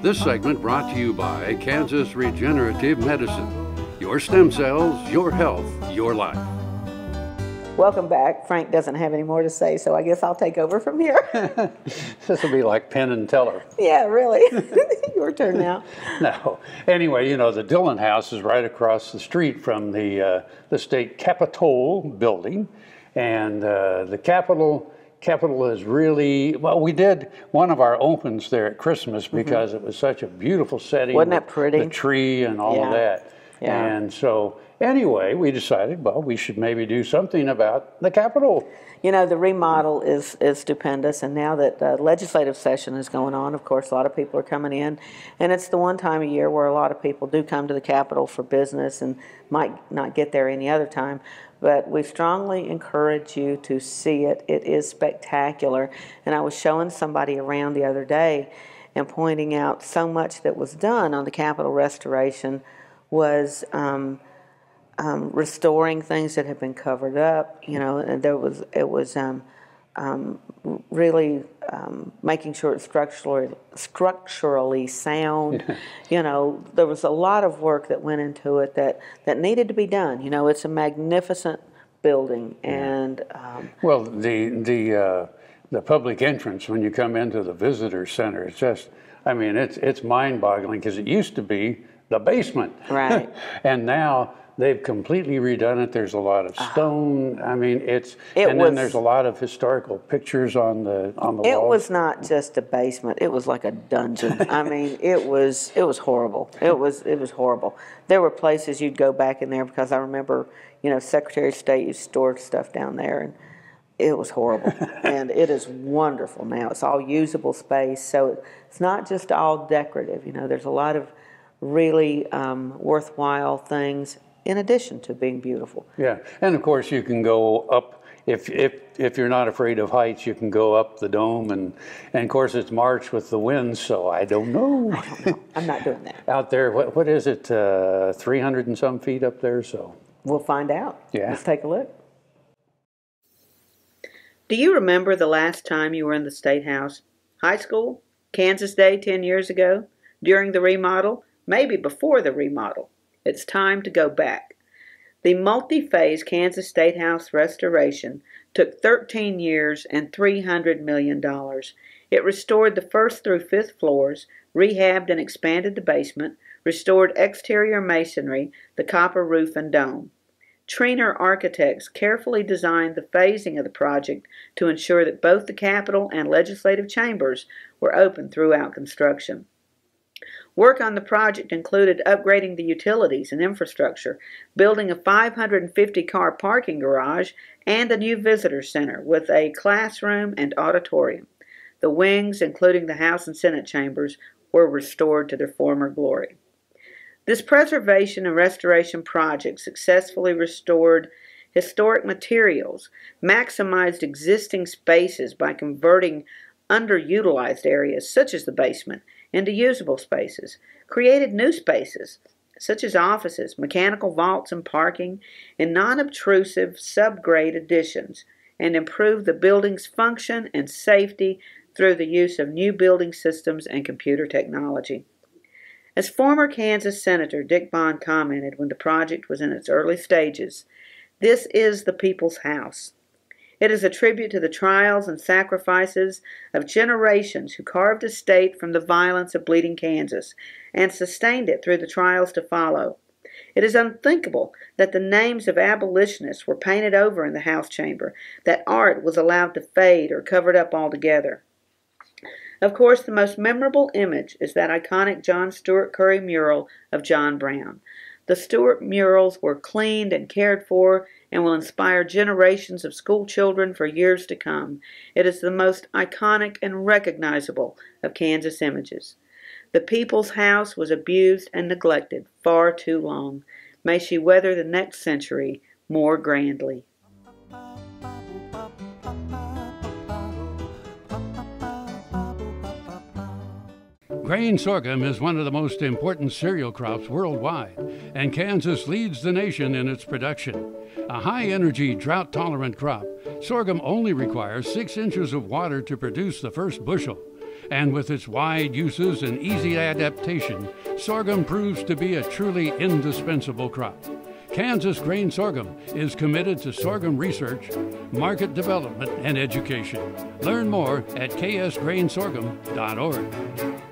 This segment brought to you by Kansas Regenerative Medicine. Your stem cells, your health, your life. Welcome back. Frank doesn't have any more to say, so I guess I'll take over from here. This will be like Penn and Teller. Yeah, really. Your turn now. No. Anyway, you know, the Dillon House is right across the street from the state Capitol building. And the Capitol is really, well, we did one of our opens there at Christmas because it was such a beautiful setting. Wasn't that pretty? The tree and all of that. Yeah. And so anyway, we decided, well, we should maybe do something about the Capitol. You know, the remodel is stupendous, and now that legislative session is going on, of course, a lot of people are coming in, and it's the one time a year where a lot of people do come to the Capitol for business and might not get there any other time. But we strongly encourage you to see it. It is spectacular. And I was showing somebody around the other day and pointing out so much that was done on the Capitol restoration was restoring things that had been covered up, you know, and it was really making sure it's structurally sound. You know, there was a lot of work that went into it that needed to be done. You know, it's a magnificent building, and well, the public entrance when you come into the visitor center, it's just, I mean, it's mind-boggling because it used to be the basement, right? And now they've completely redone it. There's a lot of stone. I mean, then there's a lot of historical pictures on the wall. It was not just a basement. It was like a dungeon. I mean, it was horrible. It was horrible. There were places you'd go back in there because I remember, you know, Secretary of State used to store stuff down there, and it was horrible. And it is wonderful now. It's all usable space. So it's not just all decorative. You know, there's a lot of really worthwhile things in addition to being beautiful. Yeah, and of course you can go up, if you're not afraid of heights, you can go up the dome, and of course it's March with the winds, so I don't know. I'm not doing that. Out there, what is it, 300 and some feet up there, so. We'll find out. Yeah. Let's take a look. Do you remember the last time you were in the State House? High school? Kansas Day 10 years ago? During the remodel? Maybe before the remodel. It's time to go back. The multi-phase Kansas State House restoration took 13 years and $300 million. It restored the first through fifth floors, rehabbed and expanded the basement, restored exterior masonry, the copper roof and dome. Triner Architects carefully designed the phasing of the project to ensure that both the Capitol and legislative chambers were open throughout construction. Work on the project included upgrading the utilities and infrastructure, building a 550-car parking garage, and a new visitor center with a classroom and auditorium. The wings, including the House and Senate chambers, were restored to their former glory. This preservation and restoration project successfully restored historic materials, maximized existing spaces by converting underutilized areas, such as the basement, into usable spaces, created new spaces, such as offices, mechanical vaults and parking, and non-obtrusive subgrade additions, and improved the building's function and safety through the use of new building systems and computer technology. As former Kansas Senator Dick Bond commented when the project was in its early stages, this is the people's house. It is a tribute to the trials and sacrifices of generations who carved a state from the violence of bleeding Kansas and sustained it through the trials to follow. It is unthinkable that the names of abolitionists were painted over in the House chamber, that art was allowed to fade or covered up altogether. Of course, the most memorable image is that iconic John Stuart Curry mural of John Brown. The Stuart murals were cleaned and cared for and will inspire generations of school children for years to come. It is the most iconic and recognizable of Kansas images. The People's House was abused and neglected far too long. May she weather the next century more grandly. Grain sorghum is one of the most important cereal crops worldwide, and Kansas leads the nation in its production. A high-energy, drought-tolerant crop, sorghum only requires 6 inches of water to produce the first bushel. And with its wide uses and easy adaptation, sorghum proves to be a truly indispensable crop. Kansas Grain Sorghum is committed to sorghum research, market development, and education. Learn more at ksgrainsorghum.org.